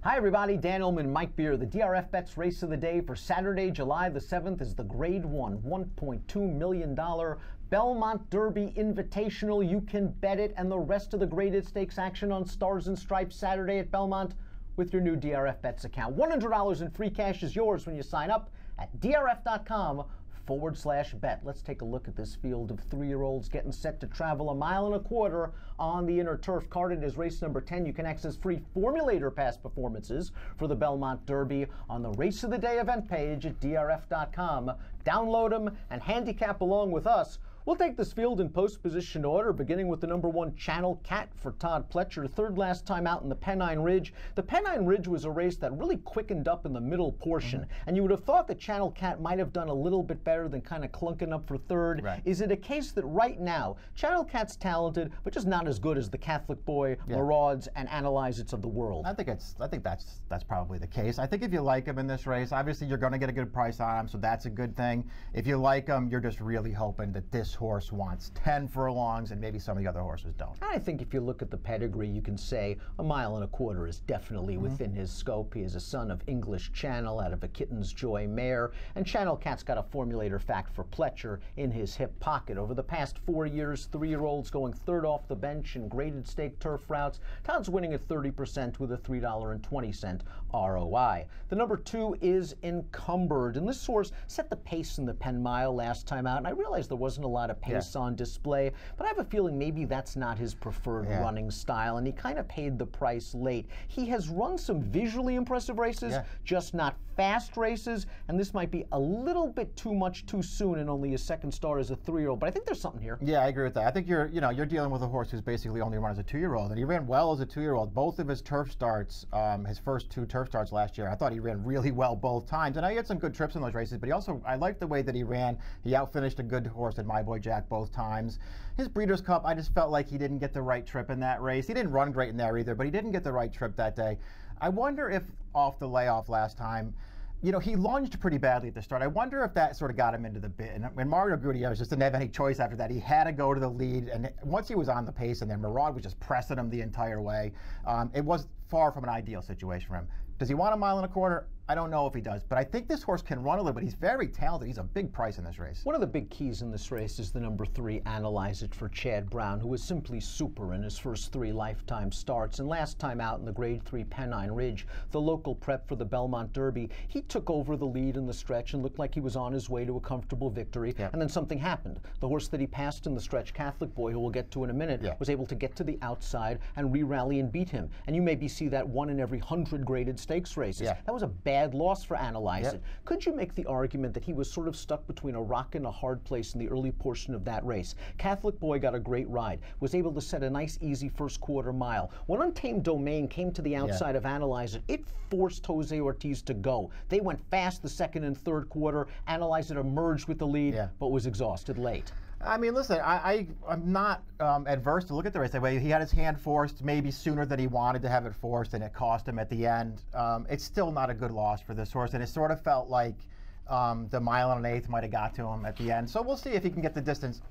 Hi everybody, Dan Illman, Mike Beer. The DRFBets race of the day for Saturday, July the 7th is the Grade 1, $1.2 million Belmont Derby Invitational. You can bet it and the rest of the graded stakes action on Stars and Stripes Saturday at Belmont with your new DRFBets account. $100 in free cash is yours when you sign up at drf.com/bet. Let's take a look at this field of 3-year-olds getting set to travel 1.25 miles on the inner turf. Carded as race number 10. You can access free formulator pass performances for the Belmont Derby on the Race of the Day event page at drf.com. Download them and handicap along with us. We'll take this field in post-position order, beginning with the number 1 Channel Cat for Todd Pletcher, third last time out in the Pennine Ridge. The Pennine Ridge was a race that really quickened up in the middle portion, and you would have thought that Channel Cat might have done a little bit better than kind of clunking up for third. Right. Is it a case that right now, Channel Cat's talented, but just not as good as the Catholic Boy, Marauds, and Analyze It's of the world? I think that's probably the case. I think if you like him in this race, obviously you're going to get a good price on him, so that's a good thing. If you like him, you're just really hoping that this horse wants 10 furlongs and maybe some of the other horses don't. I think if you look at the pedigree, you can say 1.25 miles is definitely within his scope. He is a son of English Channel out of a Kitten's Joy mare, and Channel Cat's got a formulator fact for Pletcher in his hip pocket. Over the past 4 years, 3-year-olds going third off the bench in graded stake turf routes. Todd's winning at 30% with a $3.20 ROI. The number 2 is Encumbered, and this horse set the pace in the Penn Mile last time out, and I realized there wasn't a lot of pace on display, but I have a feeling maybe that's not his preferred running style, and he kind of paid the price late. He has run some visually impressive races, just not fast races, and this might be a little bit too much too soon in only his second start as a 3-year-old, but I think there's something here. Yeah, I agree with that. I think you're dealing with a horse who's basically only run as a 2-year-old, and he ran well as a 2-year-old. Both of his turf starts, his first 2 turf starts last year, I thought he ran really well both times, and he had some good trips in those races, but I liked the way that he ran. He outfinished a good horse in My Boy Jack both times. His Breeders' Cup, I just felt like he didn't get the right trip in that race. He didn't run great in there either, but he didn't get the right trip that day. I wonder if off the layoff last time, he lunged pretty badly at the start. I wonder if that sort of got him into the bit. And Mario Gutierrez just didn't have any choice after that. He had to go to the lead. And once he was on the pace, and then Maraud was just pressing him the entire way, it was far from an ideal situation for him. Does he want 1.25 miles? I don't know if he does, but I think this horse can run a little bit. He's very talented. He's a big price in this race. One of the big keys in this race is the number 3, Analyze It for Chad Brown, who was simply super in his first 3 lifetime starts. And last time out in the Grade 3 Pennine Ridge, the local prep for the Belmont Derby, he took over the lead in the stretch and looked like he was on his way to a comfortable victory. And then something happened. The horse that he passed in the stretch, Catholic Boy, who we'll get to in a minute, was able to get to the outside and re-rally and beat him. And you maybe see that 1 in every 100 graded stakes races. That was a bad loss for Analyze It. Could you make the argument that he was sort of stuck between a rock and a hard place in the early portion of that race? Catholic Boy got a great ride, was able to set a nice, easy first quarter mile. When Untamed Domain came to the outside of Analyze It, it forced Jose Ortiz to go. They went fast the second and third quarter. Analyze It emerged with the lead, but was exhausted late. I mean, listen, I'm not adverse to look at the race that way. He had his hand forced maybe sooner than he wanted to have it forced, and it cost him at the end. It's still not a good loss for this horse, and it sort of felt like the 1 1/8 might have got to him at the end. So we'll see if he can get the distance.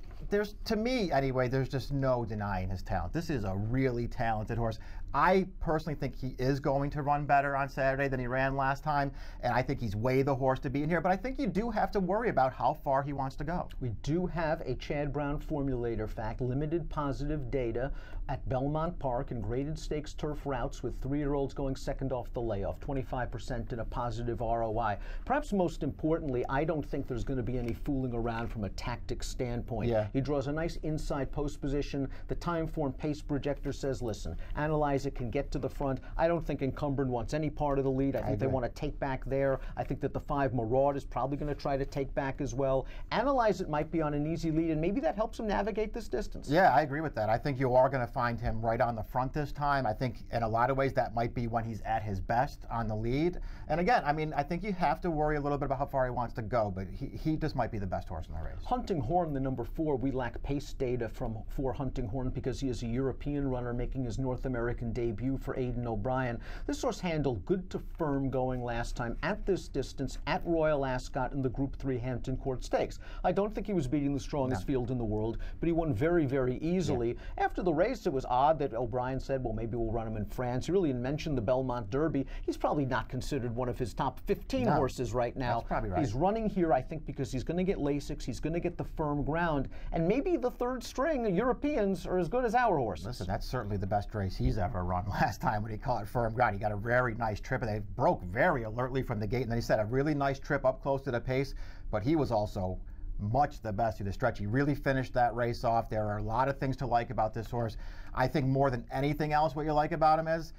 To me anyway, there's just no denying his talent. This is a really talented horse. I personally think he is going to run better on Saturday than he ran last time, and I think he's way the horse to be in here, but I think you do have to worry about how far he wants to go. We do have a Chad Brown formulator fact, limited positive data at Belmont Park in graded stakes turf routes with 3-year-olds going second off the layoff, 25% in a positive ROI. Perhaps most importantly, I don't think there's going to be any fooling around from a tactics standpoint. He draws a nice inside post position. The time form pace projector says, listen, Analyze It can get to the front. I don't think Encumbered wants any part of the lead. I think they want to take back there. I think that the 5 Maraud is probably going to try to take back as well. Analyze It might be on an easy lead, and maybe that helps him navigate this distance. Yeah, I agree with that. I think you are going to find him right on the front this time. I think in a lot of ways that might be when he's at his best on the lead. And again, I mean, I think you have to worry a little bit about how far he wants to go, but he just might be the best horse in the race. Hunting Horn, the number 4, we lack pace data for Hunting Horn because he is a European runner making his North American debut for Aidan O'Brien. This horse handled good to firm going last time at this distance at Royal Ascot in the Group 3 Hampton Court Stakes. I don't think he was beating the strongest field in the world, but he won very, very easily. After the race, race. It was odd that O'Brien said, well, maybe we'll run him in France. He really didn't mention the Belmont Derby. He's probably not considered one of his top 15 horses right now. That's probably right. He's running here, I think, because he's going to get Lasix, he's going to get the firm ground, and maybe the third string Europeans are as good as our horses. Listen, that's certainly the best race he's ever run last time when he caught firm ground. He got a very nice trip, and they broke very alertly from the gate, and then he set a really nice trip up close to the pace, but he was also much the best through the stretch. He really finished that race off. There are a lot of things to like about this horse. I think more than anything else, what you like about him is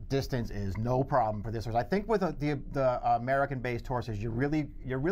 distance is no problem for this horse. I think with the American-based horses, you're really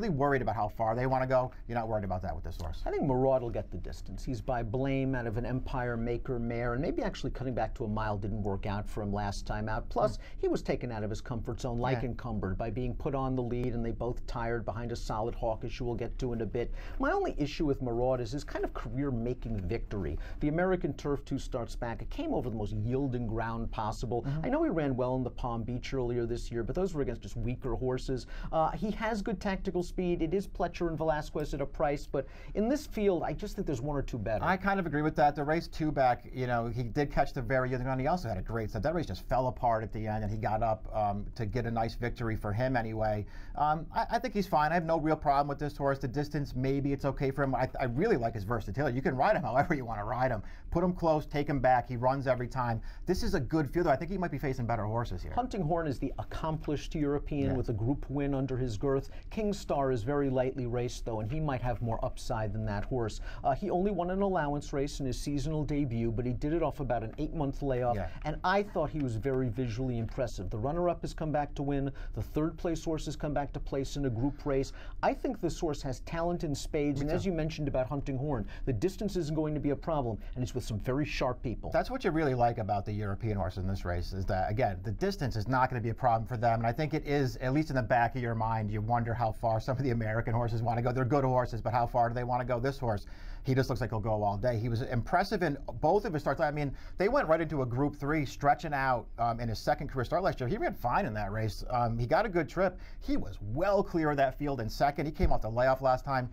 worried about how far they want to go. You're not worried about that with this horse. I think Maraud will get the distance. He's by Blame out of an Empire Maker mare, and maybe actually cutting back to a mile didn't work out for him last time out. Plus, he was taken out of his comfort zone like Encumbered by being put on the lead, and they both tired behind a solid Hawkish, who we'll get to in a bit. My only issue with Maraud is his kind of career-making victory. The American Turf 2 starts back. It came over the most yielding ground possible. I know he ran well in the Palm Beach earlier this year, but those were against just weaker horses. He has good tactical speed. It is Pletcher and Velasquez at a price, but in this field, I just think there's one or two better. I kind of agree with that. The race 2 back, you know, he did catch the very yielding ground. He also had a great set. That race just fell apart at the end, and he got up to get a nice victory for him anyway. I think he's fine. I have no real problem with this horse. The distance, maybe it's okay for him. I really like his versatility. You can ride him however you want to ride him. Put him close, take him back. He runs every time. This is a good fielder. I think he might be facing better horses here. Hunting Horn is the accomplished European with a group win under his girth. King Star is very lightly raced, though, and he might have more upside than that horse. He only won an allowance race in his seasonal debut, but he did it off about an 8-month layoff, and I thought he was very visually impressive. The runner-up has come back to win. The third-place horse has come back to place in a group race. I think this horse has talent in spades, and as you mentioned about Hunting Horn, the distance isn't going to be a problem, and it's with some very sharp people. That's what you really like about the European horses in this race, is that, again, the distance is not going to be a problem for them, and I think it is, at least in the back of your mind, you wonder how far some of the American horses want to go. They're good horses, but how far do they want to go? This horse, he just looks like he'll go all day. He was impressive in both of his starts. I mean, they went right into a Group 3, stretching out in his second career start last year. He ran fine in that race. He got a good trip. He was well clear of that field in second. He came off the layoff last time.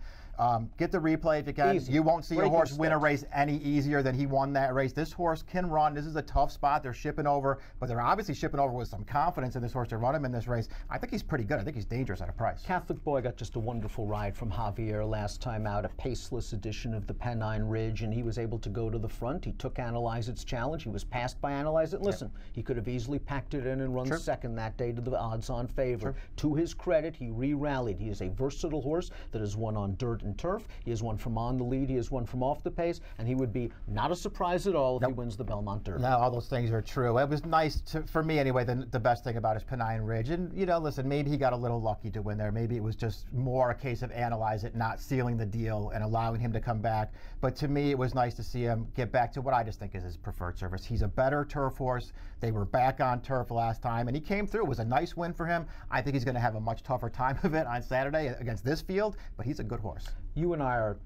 Get the replay if you can. You won't see a horse win a race any easier than he won that race. This horse can run. This is a tough spot. They're shipping over, but they're obviously shipping over with some confidence in this horse to run him in this race. I think he's pretty good. I think he's dangerous at a price. Catholic Boy got just a wonderful ride from Javier last time out, a paceless edition of the Pennine Ridge, and he was able to go to the front. He took Analyze It's challenge. He was passed by Analyze It. Listen, he could have easily packed it in and run second that day to the odds-on favorite. To his credit, he re-rallied. He is a versatile horse that has won on dirt and turf. He has won from on the lead, he has won from off the pace, and he would be not a surprise at all if he wins the Belmont Derby. No, all those things are true. It was nice, for me anyway, the best thing about his Pennine Ridge. And, you know, listen, maybe he got a little lucky to win there. Maybe it was just more a case of Analyze It, not sealing the deal and allowing him to come back. But to me, it was nice to see him get back to what I just think is his preferred surface. He's a better turf horse. They were back on turf last time, and he came through. It was a nice win for him. I think he's going to have a much tougher time of it on Saturday against this field, but he's a good horse. You and I are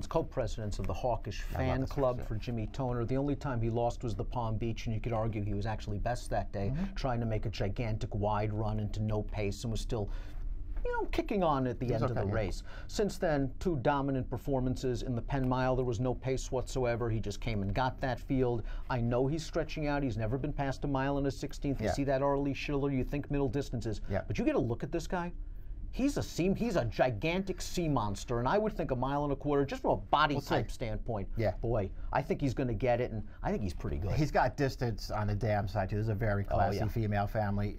co-presidents of the Hawkish Fan Club for Jimmy Toner. The only time he lost was the Palm Beach, and you could argue he was actually best that day, trying to make a gigantic wide run into no pace and was still, you know, kicking on at the end of the race. Since then, 2 dominant performances. In the Penn Mile, there was no pace whatsoever. He just came and got that field. I know he's stretching out. He's never been past a mile and a 16th. You see that Arlie Schiller, you think middle distances. But you get a look at this guy. He's a gigantic sea monster, and I would think a mile and a quarter, just from a body type standpoint. Boy, I think he's going to get it, and I think he's pretty good. He's got distance on the dam side, too. This is a very classy female family.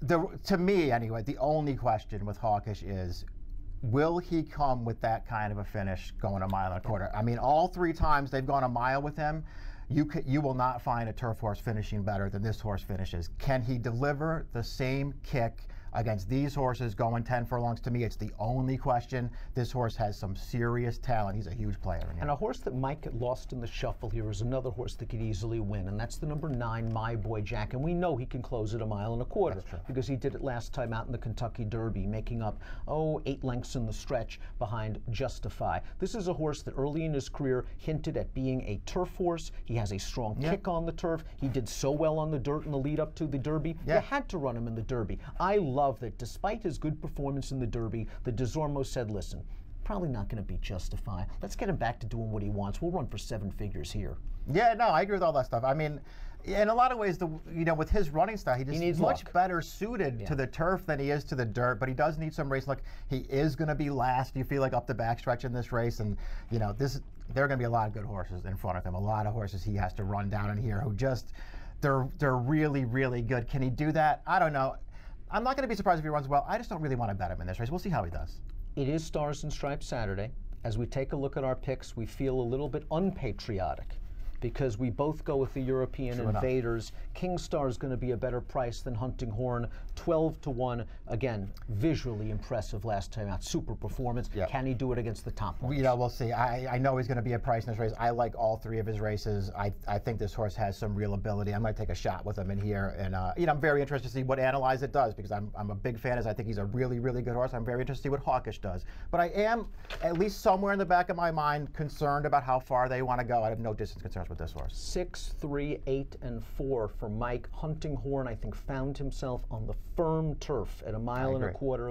To me, anyway, the only question with Hawkish is, will he come with that kind of a finish going a mile and a quarter? I mean, all 3 times they've gone a mile with him, you will not find a turf horse finishing better than this horse finishes. Can he deliver the same kick against these horses going 10 furlongs? To me, it's the only question. This horse has some serious talent. He's a huge player. And a horse that might get lost in the shuffle here is another horse that could easily win, and that's the number 9, My Boy Jack. And we know he can close at a mile and a quarter because he did it last time out in the Kentucky Derby, making up, 8 lengths in the stretch behind Justify. This is a horse that early in his career hinted at being a turf horse. He has a strong kick on the turf. He did so well on the dirt in the lead up to the Derby. You had to run him in the Derby. I love that despite his good performance in the Derby, the DeZormo said, listen, probably not going to beat Justify. Let's get him back to doing what he wants. We'll run for 7 figures here. Yeah, no, I agree with all that stuff. I mean, in a lot of ways, with his running style, he's much better suited to the turf than he is to the dirt, but he does need some race luck. He is going to be last, you feel like, up the backstretch in this race, and there are going to be a lot of good horses in front of him, a lot of horses he has to run down in here who just, they're really, really good. Can he do that? I don't know. I'm not going to be surprised if he runs well. I just don't really want to bet him in this race. We'll see how he does. It is Stars and Stripes Saturday. As we take a look at our picks, we feel a little bit unpatriotic, because we both go with the European Invaders. King Star is going to be a better price than Hunting Horn, 12-1. Again, visually impressive last time out, super performance. Yep. Can he do it against the top ones? We'll see. I know he's going to be a price in this race. I like all 3 of his races. I think this horse has some real ability. I might take a shot with him in here, and I'm very interested to see what Analyze It does, because I'm a big fan. I think he's a really, really good horse. I'm very interested to see what Hawkish does. But I am, at least somewhere in the back of my mind, concerned about how far they want to go. I have no distance concerns with this horse. 6, 3, 8, and 4 for Mike. Hunting Horn, I think, found himself on the firm turf at 1.25 miles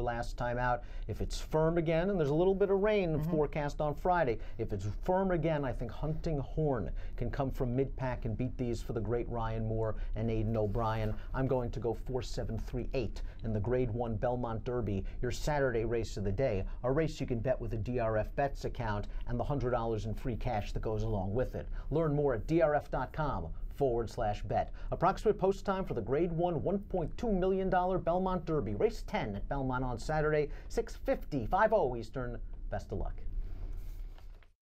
last time out. If it's firm again, and there's a little bit of rain forecast on Friday, if it's firm again, I think Hunting Horn can come from mid-pack and beat these for the great Ryan Moore and Aidan O'Brien. I'm going to go 4, 7, 3, 8 in the Grade 1 Belmont Derby, your Saturday race of the day, a race you can bet with a DRFBets account and the $100 in free cash that goes along with it. Learn more at drf.com/bet. Approximate post time for the Grade 1 $1.2 million Belmont Derby, race 10 at Belmont on Saturday, 6:50, 5:00 Eastern. Best of luck.